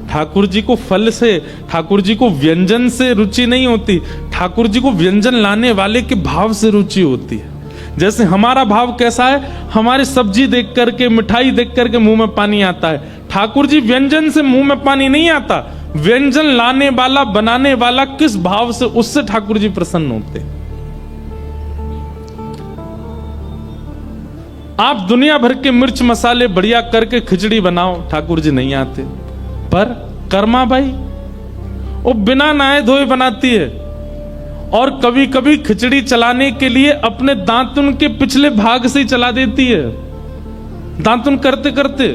ठाकुर जी को फल से, ठाकुर जी को व्यंजन से रुचि नहीं होती, ठाकुर जी को व्यंजन लाने वाले के भाव से रुचि होती है। जैसे हमारा भाव कैसा है, हमारी सब्जी देख करके, मिठाई देख करके मुंह में पानी आता है। ठाकुर जी व्यंजन से मुंह में पानी नहीं आता, व्यंजन लाने वाला, बनाने वाला किस भाव से, उससे ठाकुर जी प्रसन्न होते। आप दुनिया भर के मिर्च मसाले बढ़िया करके खिचड़ी बनाओ, ठाकुर जी नहीं आते। पर कर्मा बाई वो बिना नहाए धोए बनाती है, और कभी कभी खिचड़ी चलाने के लिए अपने दांतुन के पिछले भाग से ही चला देती है, दांतुन करते करते,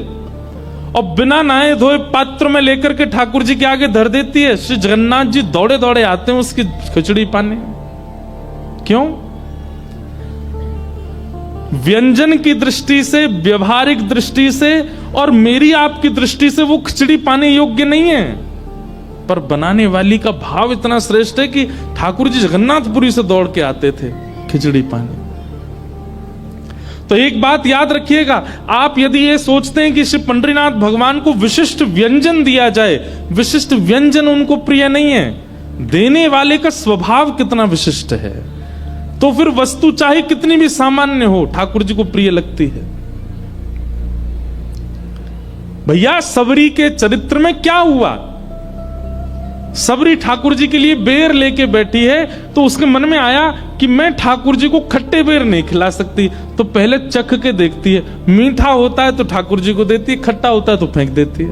और बिना नहाए धोए पात्र में लेकर के ठाकुर जी के आगे धर देती है। श्री जगन्नाथ जी दौड़े दौड़े आते हैं उसकी खिचड़ी पाने। क्यों? व्यंजन की दृष्टि से, व्यवहारिक दृष्टि से और मेरी आपकी दृष्टि से वो खिचड़ी पाने योग्य नहीं है, पर बनाने वाली का भाव इतना श्रेष्ठ है कि ठाकुर जी जगन्नाथपुरी से दौड़ के आते थे खिचड़ी पाने। तो एक बात याद रखिएगा, आप यदि ये सोचते हैं कि श्री पंडरीनाथ भगवान को विशिष्ट व्यंजन दिया जाए, विशिष्ट व्यंजन उनको प्रिय नहीं है, देने वाले का स्वभाव कितना विशिष्ट है, तो फिर वस्तु चाहे कितनी भी सामान्य हो ठाकुर जी को प्रिय लगती है। भैया सबरी के चरित्र में क्या हुआ? सबरी ठाकुर जी के लिए बेर लेके बैठी है, तो उसके मन में आया कि मैं ठाकुर जी को खट्टे बेर नहीं खिला सकती, तो पहले चख के देखती है, मीठा होता है तो ठाकुर जी को देती है, खट्टा होता है तो फेंक देती है।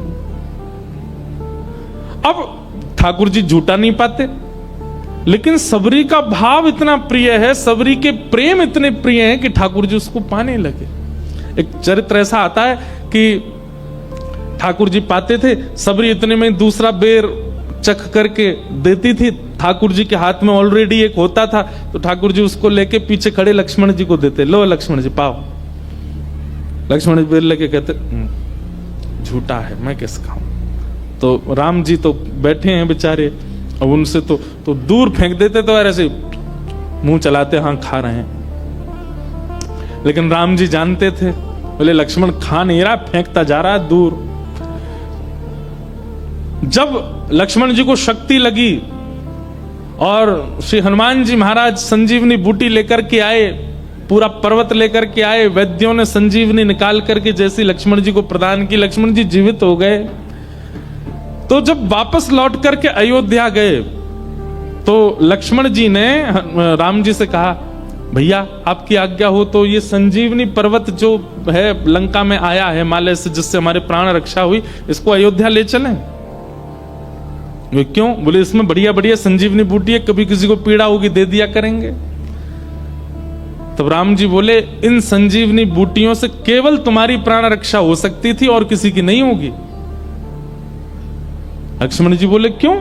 अब ठाकुर जी झूठा नहीं पाते, लेकिन सबरी का भाव इतना प्रिय है, सबरी के प्रेम इतने प्रिय हैं कि ठाकुर जी उसको पाने लगे। एक चरित्र ऐसा आता है कि ठाकुर जी पाते थे, सबरी इतने में दूसरा बेर चख करके देती थी, ठाकुर जी के हाथ में ऑलरेडी एक होता था, तो ठाकुर जी उसको लेके पीछे खड़े लक्ष्मण जी को देते, लो लक्ष्मण जी पाओ। लक्ष्मण जी बेर लेके कहते झूठा है, मैं कैसे खाऊं? तो राम जी तो बैठे हैं बेचारे, अब उनसे तो दूर फेंक देते, तो ऐसे मुंह चलाते, हाँ खा रहे हैं। लेकिन राम जी जानते थे, बोले लक्ष्मण खा नहीं रहा, फेंकता जा रहा है दूर। जब लक्ष्मण जी को शक्ति लगी और श्री हनुमान जी महाराज संजीवनी बूटी लेकर के आए, पूरा पर्वत लेकर के आए, वैद्यों ने संजीवनी निकाल करके जैसे लक्ष्मण जी को प्रदान की, लक्ष्मण जी जीवित हो गए। तो जब वापस लौट करके अयोध्या गए, तो लक्ष्मण जी ने राम जी से कहा, भैया आपकी आज्ञा हो तो ये संजीवनी पर्वत जो है लंका में आया है हिमालय से, जिससे हमारे प्राण रक्षा हुई, इसको अयोध्या ले चलें। वे क्यों? बोले इसमें बढ़िया बढ़िया संजीवनी बूटी है, कभी किसी को पीड़ा होगी दे दिया करेंगे। तब राम जी बोले, इन संजीवनी बूटियों से केवल तुम्हारी प्राण रक्षा हो सकती थी और किसी की नहीं होगी। लक्ष्मण जी बोले क्यों?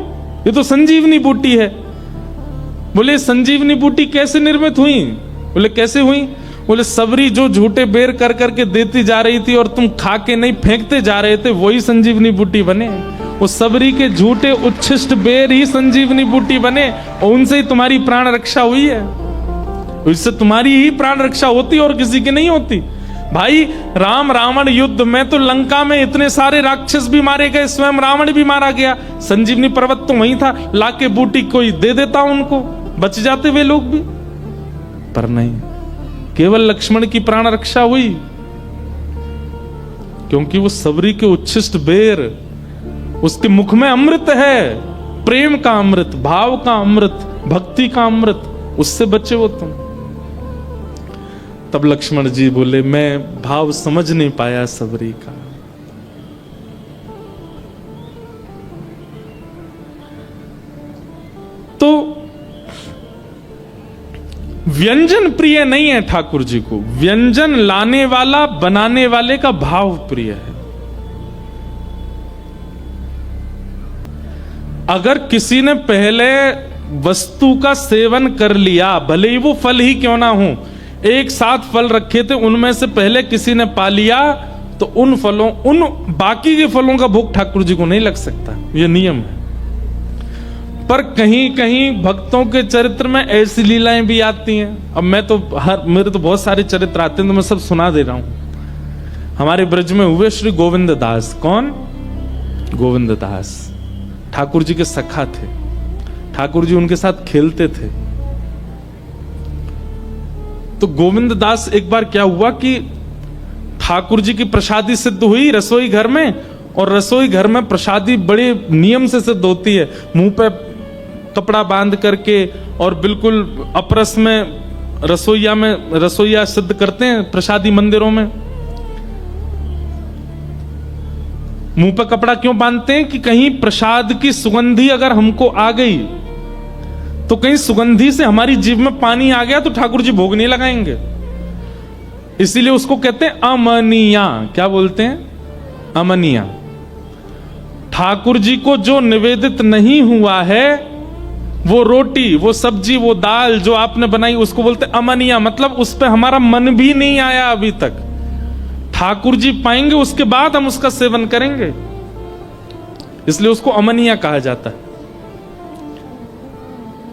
ये तो संजीवनी बूटी है। बोले संजीवनी बूटी कैसे निर्मित हुई? बोले कैसे हुई? बोले सबरी जो झूठे बेर कर करके देती जा रही थी और तुम खा के नहीं फेंकते जा रहे थे, वही संजीवनी बूटी बने। वो सबरी के झूठे उच्छिष्ट बेर ही संजीवनी बूटी बने, और उनसे ही तुम्हारी प्राण रक्षा हुई है। इससे तुम्हारी ही प्राण रक्षा होती और किसी की नहीं होती। भाई राम रावण युद्ध में तो लंका में इतने सारे राक्षस भी मारे गए, स्वयं रावण भी मारा गया, संजीवनी पर्वत तो वहीं था, लाके बूटी कोई दे देता उनको, बच जाते वे लोग भी। पर नहीं, केवल लक्ष्मण की प्राण रक्षा हुई, क्योंकि वो सबरी के उच्छिष्ट बेर, उसके मुख में अमृत है, प्रेम का अमृत, भाव का अमृत, भक्ति का अमृत, उससे बचे वो तुम। तब लक्ष्मण जी बोले, मैं भाव समझ नहीं पाया सबरी का। तो व्यंजन प्रिय नहीं है ठाकुर जी को, व्यंजन लाने वाला, बनाने वाले का भाव प्रिय है। अगर किसी ने पहले वस्तु का सेवन कर लिया, भले ही वो फल ही क्यों ना हो, एक साथ फल रखे थे, उनमें से पहले किसी ने पा लिया, तो उन फलों, उन बाकी के फलों का भोग ठाकुर जी को नहीं लग सकता, ये नियम है। पर कहीं कहीं भक्तों के चरित्र में ऐसी लीलाएं भी आती हैं। अब मैं तो मेरे तो बहुत सारे चरित्र आते हैं, तो मैं सब सुना दे रहा हूं। हमारे ब्रज में हुए श्री गोविंद दास, कौन? गोविंद दास ठाकुर जी के सखा थे, ठाकुर जी उनके साथ खेलते थे। तो गोविंद दास एक बार क्या हुआ कि ठाकुर जी की प्रसादी सिद्ध हुई रसोई घर में, और रसोई घर में प्रसादी बड़े नियम से सिद्ध होती है, मुंह पे कपड़ा बांध करके और बिल्कुल अपरस में रसोईया सिद्ध करते हैं प्रसादी मंदिरों में। मुंह पे कपड़ा क्यों बांधते हैं कि कहीं प्रसाद की सुगंधी अगर हमको आ गई तो कहीं सुगंधी से हमारी जीभ में पानी आ गया तो ठाकुर जी भोग नहीं लगाएंगे, इसीलिए उसको कहते हैं अमनिया। क्या बोलते हैं? अमनिया। ठाकुर जी को जो निवेदित नहीं हुआ है, वो रोटी, वो सब्जी, वो दाल जो आपने बनाई, उसको बोलते अमनिया, मतलब उस पर हमारा मन भी नहीं आया अभी तक। ठाकुर जी पाएंगे उसके बाद हम उसका सेवन करेंगे, इसलिए उसको अमनिया कहा जाता है।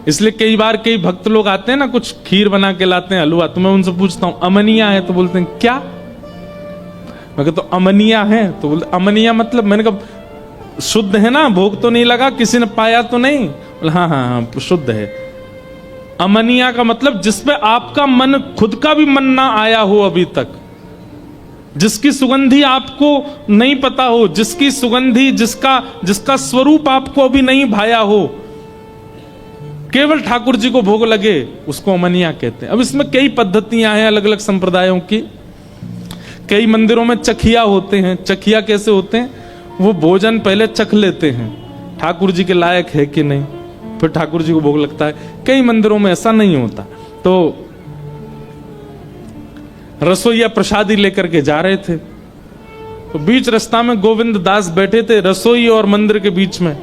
इसलिए कई बार कई भक्त लोग आते हैं ना, कुछ खीर बना के लाते हैं, हलवा, तो मैं उनसे पूछता हूं अमनिया है? तो बोलते हैं क्या? मैं कहता तो अमनिया है? तो बोलते अमनिया मतलब, मैंने कहा शुद्ध है ना, भोग तो नहीं लगा, किसी ने पाया तो नहीं? हाँ हाँ हाँ शुद्ध है। अमनिया का मतलब जिसपे आपका मन, खुद का भी मन ना आया हो अभी तक, जिसकी सुगंधी आपको नहीं पता हो, जिसकी सुगंधी, जिसका स्वरूप आपको अभी नहीं भाया हो, केवल ठाकुर जी को भोग लगे, उसको अमनिया कहते हैं। अब इसमें कई पद्धतियां हैं अलग अलग संप्रदायों की। कई मंदिरों में चखिया होते हैं। चखिया कैसे होते हैं? वो भोजन पहले चख लेते हैं, ठाकुर जी के लायक है कि नहीं, फिर ठाकुर जी को भोग लगता है। कई मंदिरों में ऐसा नहीं होता। तो रसोईया प्रसादी लेकर के जा रहे थे, तो बीच रास्ता में गोविंद दास बैठे थे, रसोई और मंदिर के बीच में।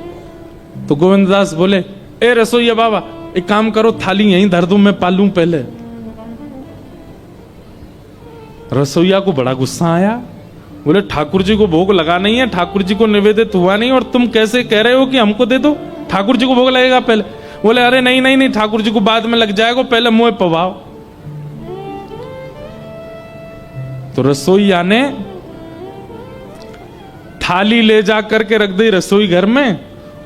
तो गोविंद दास बोले, ए रसोईया बाबा, एक काम करो, थाली यहीं धर दूं, मैं पालूं पहले। रसोईया को बड़ा गुस्सा आया, बोले ठाकुर जी को भोग लगा नहीं है, ठाकुर जी को निवेदित हुआ नहीं, और तुम कैसे कह रहे हो कि हमको दे दो, ठाकुर जी को भोग लगेगा पहले। बोले अरे नहीं नहीं नहीं, ठाकुर जी को बाद में लग जाएगा, पहले मुंह पवाओ। तो रसोईया ने थाली ले जा करके रख दी रसोई घर में,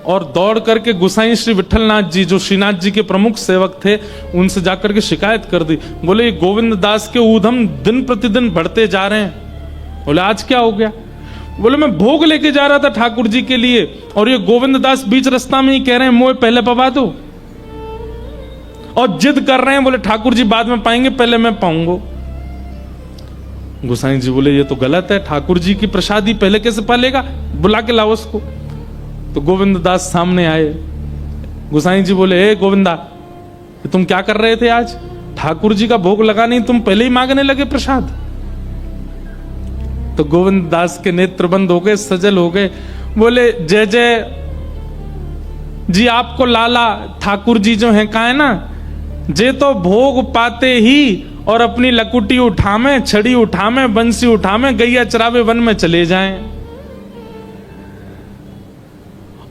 और दौड़ करके गोसाई श्री विठलनाथ जी, जो श्रीनाथ जी के प्रमुख सेवक थे, उनसे जाकर के शिकायत कर दी। बोले गोविंद दास के ऊधम दिन प्रतिदिन बढ़ते जा रहे हैं। बोले आज क्या हो गया? बोले मैं भोग लेके जा रहा था ठाकुर जी के लिए, और ये गोविंद दास बीच रास्ता में ही कह रहे हैं मोए पहले पवा दो, और जिद कर रहे हैं, बोले ठाकुर जी बाद में पाएंगे, पहले मैं पाऊंगा। गोसाई जी बोले ये तो गलत है, ठाकुर जी की प्रसादी पहले कैसे पालेगा, बुला के लाओ उसको। तो गोविंद दास सामने आए। गोसाई जी बोले, ए गोविंदा, तुम क्या कर रहे थे आज? ठाकुर जी का भोग लगा नहीं, तुम पहले ही मांगने लगे प्रसाद। तो गोविंद दास के नेत्र बंद हो गए, सजल हो गए। बोले जय जय जी, आपको लाला ठाकुर जी जो है कहा है ना, जे तो भोग पाते ही और अपनी लकुटी उठामे, छड़ी उठामे, बंसी उठामे, गैया चरावे वन में चले जाएं,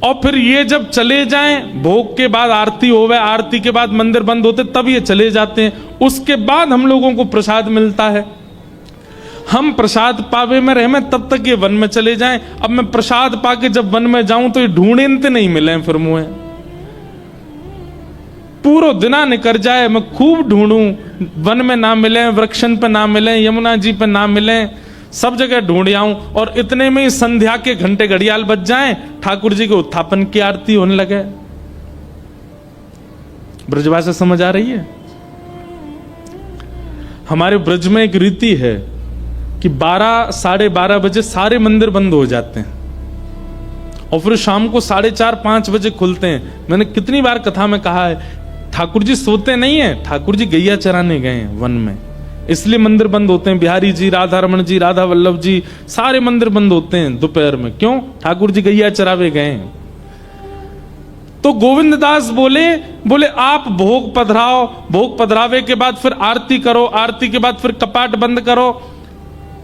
और फिर ये जब चले जाएं, भोग के बाद आरती होवे, आरती के बाद मंदिर बंद होते, तब ये चले जाते हैं, उसके बाद हम लोगों को प्रसाद मिलता है। हम प्रसाद पावे में रहे में, तब तक ये वन में चले जाएं। अब मैं प्रसाद पाके जब वन में जाऊं तो ये ढूंढते नहीं मिले, फिर मुझे पूरा दिना निकल जाए, मैं खूब ढूंढूं, वन में ना मिले, वृक्षन पे ना मिले, यमुना जी पे ना मिले, सब जगह ढूंढ आऊं, और इतने में ही संध्या के घंटे घड़ियाल बज जाएं, ठाकुर जी के उत्थापन की आरती होने लगे। ब्रजभाषा समझ आ रही है? हमारे ब्रज में एक रीति है कि 12 साढ़े 12 बजे सारे मंदिर बंद हो जाते हैं, और फिर शाम को 4:30 5 बजे खुलते हैं। मैंने कितनी बार कथा में कहा है, ठाकुर जी सोते नहीं है, ठाकुर जी गैया चराने गए हैं वन में, इसलिए मंदिर बंद होते हैं। बिहारी जी, राधा रमन जी, राधा वल्लभ जी, सारे मंदिर बंद होते हैं दोपहर में। क्यों? ठाकुर जी गैया चरावे गए हैं। तो गोविंद दास बोले आप भोग पधराओ, भोग पधरावे के बाद फिर आरती करो, आरती के बाद फिर कपाट बंद करो,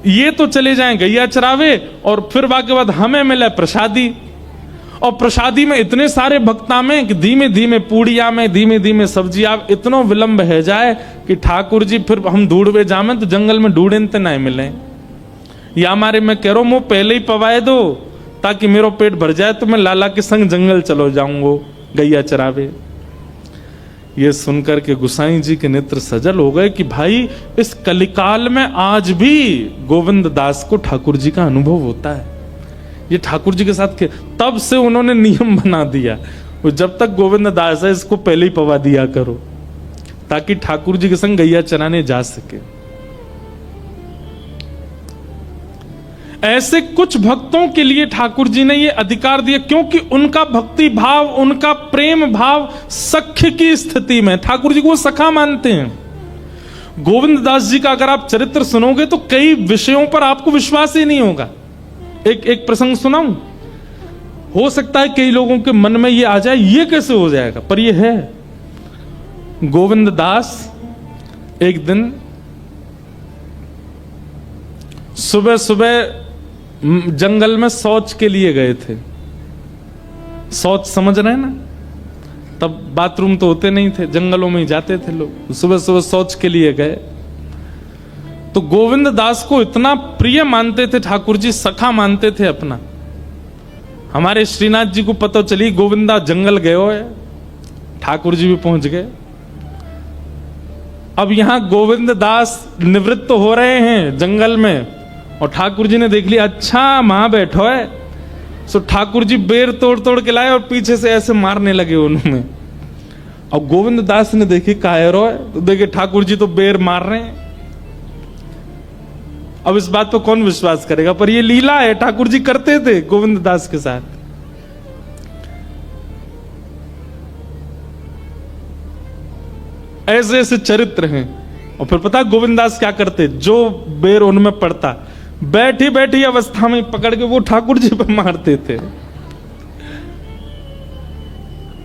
ये तो चले जाएं गैया चरावे, और फिर बाकी बाद हमें मिले प्रसादी। और प्रसादी में इतने सारे भक्ता में कि धीमे धीमे पूड़िया में, धीमे धीमे सब्जिया, इतना विलंब है जाए कि ठाकुर जी फिर हम ढूंढवे जामे तो जंगल में ढूंढते नहीं मिले। या हमारे मैं कह रहा हूं पहले ही पवाए दो, ताकि मेरा पेट भर जाए तो मैं लाला के संग जंगल चलो जाऊंगो गैया चरावे। ये सुनकर के गुसाई जी के नेत्र सजल हो गए कि भाई इस कलिकाल में आज भी गोविंद दास को ठाकुर जी का अनुभव होता है। ये ठाकुर जी के साथ तब से उन्होंने नियम बना दिया, वो जब तक गोविंद दास है इसको पहले ही पवा दिया करो, ताकि ठाकुर जी के संग गैया चराने जा सके। ऐसे कुछ भक्तों के लिए ठाकुर जी ने ये अधिकार दिया, क्योंकि उनका भक्ति भाव, उनका प्रेम भाव सख्य की स्थिति में, ठाकुर जी को वो सखा मानते हैं। गोविंद दास जी का अगर आप चरित्र सुनोगे तो कई विषयों पर आपको विश्वास ही नहीं होगा। एक प्रसंग सुनाऊं, हो सकता है कई लोगों के मन में ये आ जाए ये कैसे हो जाएगा, पर ये है। गोविंद दास एक दिन सुबह सुबह जंगल में शौच के लिए गए थे। शौच समझ रहे हैं ना, तब बाथरूम तो होते नहीं थे, जंगलों में ही जाते थे लोग। सुबह सुबह शौच के लिए गए तो गोविंद दास को इतना प्रिय मानते थे ठाकुर जी, सखा मानते थे अपना। हमारे श्रीनाथ जी को पता चली गोविंदा जंगल गए हो है, ठाकुर जी भी पहुंच गए। अब यहां गोविंद दास निवृत्त हो रहे हैं जंगल में, और ठाकुर जी ने देख लिया, अच्छा वहां बैठो है। सो ठाकुर जी बेर तोड़ तोड़ के लाए और पीछे से ऐसे मारने लगे उन्होंने। और गोविंद दास ने देखी कायरो है, तो देखे ठाकुर जी तो बेर मार रहे हैं। अब इस बात पर कौन विश्वास करेगा, पर ये लीला है, ठाकुर जी करते थे गोविंद दास के साथ। ऐसे ऐसे चरित्र हैं। और फिर पता गोविंद दास क्या करते, जो बेर उनमें पड़ता बैठी बैठी अवस्था में पकड़ के वो ठाकुर जी पर मारते थे।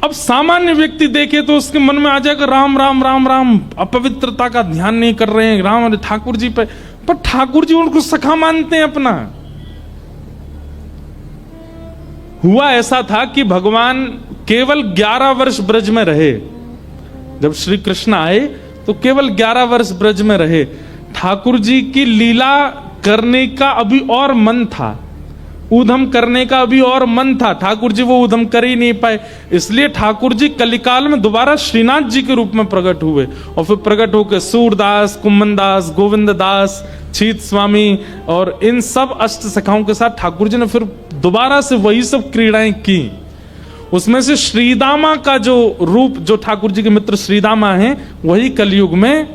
अब सामान्य व्यक्ति देखे तो उसके मन में आ जाएगा राम राम राम राम, अपवित्रता का ध्यान नहीं कर रहे हैं राम ठाकुर जी पे, पर ठाकुर जी उनको सखा मानते हैं अपना। हुआ ऐसा था कि भगवान केवल 11 वर्ष ब्रज में रहे। जब श्री कृष्ण आए तो केवल 11 वर्ष ब्रज में रहे। ठाकुर जी की लीला करने का अभी और मन था, ऊधम करने का अभी और मन था, ठाकुर जी वो ऊधम कर ही नहीं पाए। इसलिए ठाकुर जी कलिकाल में दोबारा श्रीनाथ जी के रूप में प्रकट हुए, और फिर प्रकट होकर सूरदास, कुम्मनदास, गोविंद दास, छीत स्वामी और इन सब अष्ट सखाओं के साथ ठाकुर जी ने फिर दोबारा से वही सब क्रीड़ाएं की। उसमें से श्रीदामा का जो रूप, जो ठाकुर जी के मित्र श्रीदामा हैं, वही कलयुग में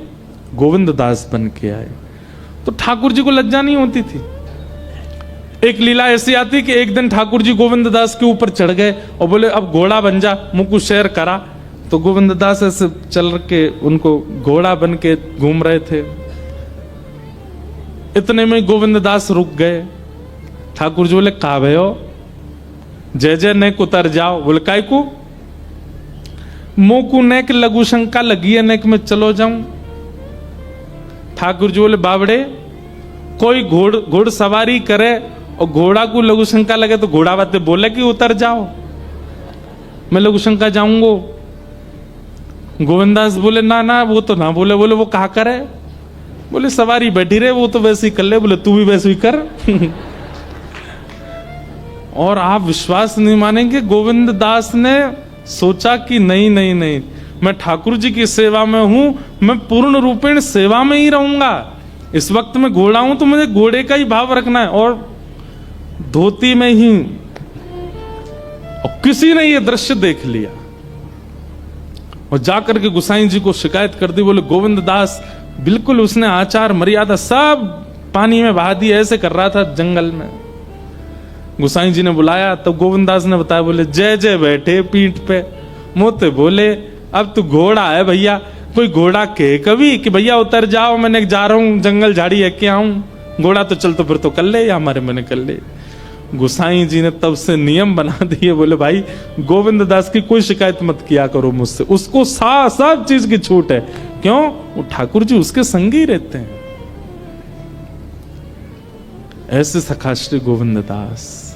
गोविंद दास बन के आए। तो ठाकुर जी को लज्जा नहीं होती थी। एक लीला ऐसी आती कि एक दिन ठाकुर जी गोविंद दास के ऊपर चढ़ गए और बोले अब घोड़ा बन जा, मुझको शेर करा। तो गोविंद दास ऐसे चल के उनको घोड़ा बन के घूम रहे थे। इतने में गोविंद दास रुक गए। ठाकुर जी बोले का भयो, जय जय नेक उतर जाओ। बोले काय को, मोकू नेक लघु शंका लगी है, नेक में चलो जाऊं। ठाकुर जी बोले बावड़े, कोई घोड़ सवारी करे और घोड़ा को लघु शंका लगे तो घोड़ा बातें बोले कि उतर जाओ, मैं लघु शंका जाऊंगो। गोविंदास बोले ना ना वो तो ना बोले। बोले वो कहा करे, बोले सवारी बैठी रहे, वो तो वैसे ही कर ले। बोले तू भी वैसे ही कर। और आप विश्वास नहीं मानेंगे, गोविंद दास ने सोचा कि नहीं नहीं नहीं, मैं ठाकुर जी की सेवा में हूं, मैं पूर्ण रूपेण सेवा में ही रहूंगा। इस वक्त मैं घोड़ा हूं तो मुझे घोड़े का ही भाव रखना है, और धोती में ही। और किसी ने यह दृश्य देख लिया और जाकर के गुसाई जी को शिकायत कर दी। बोले गोविंद दास बिल्कुल उसने आचार मर्यादा सब पानी में बहा दी, ऐसे कर रहा था जंगल में। गुसाई जी ने बुलाया, तब तो गोविंद दास ने बताया। बोले जय जय बैठे पीठ पे, मोते बोले अब तू घोड़ा है भैया, कोई घोड़ा कहे कभी कि भैया उतर जाओ, मैंने जा रहा हूं जंगल झाड़ी है क्या आऊं, घोड़ा तो चल तो फिर तो कर ले, या हमारे मैंने कर ले। गुसाई जी ने तब से नियम बना दिए। बोले भाई गोविंद दास की कोई शिकायत मत किया करो मुझसे, उसको सब चीज की छूट है। क्यों, वो ठाकुर जी उसके संग ही रहते हैं। ऐसे सखा श्री गोविंद दास।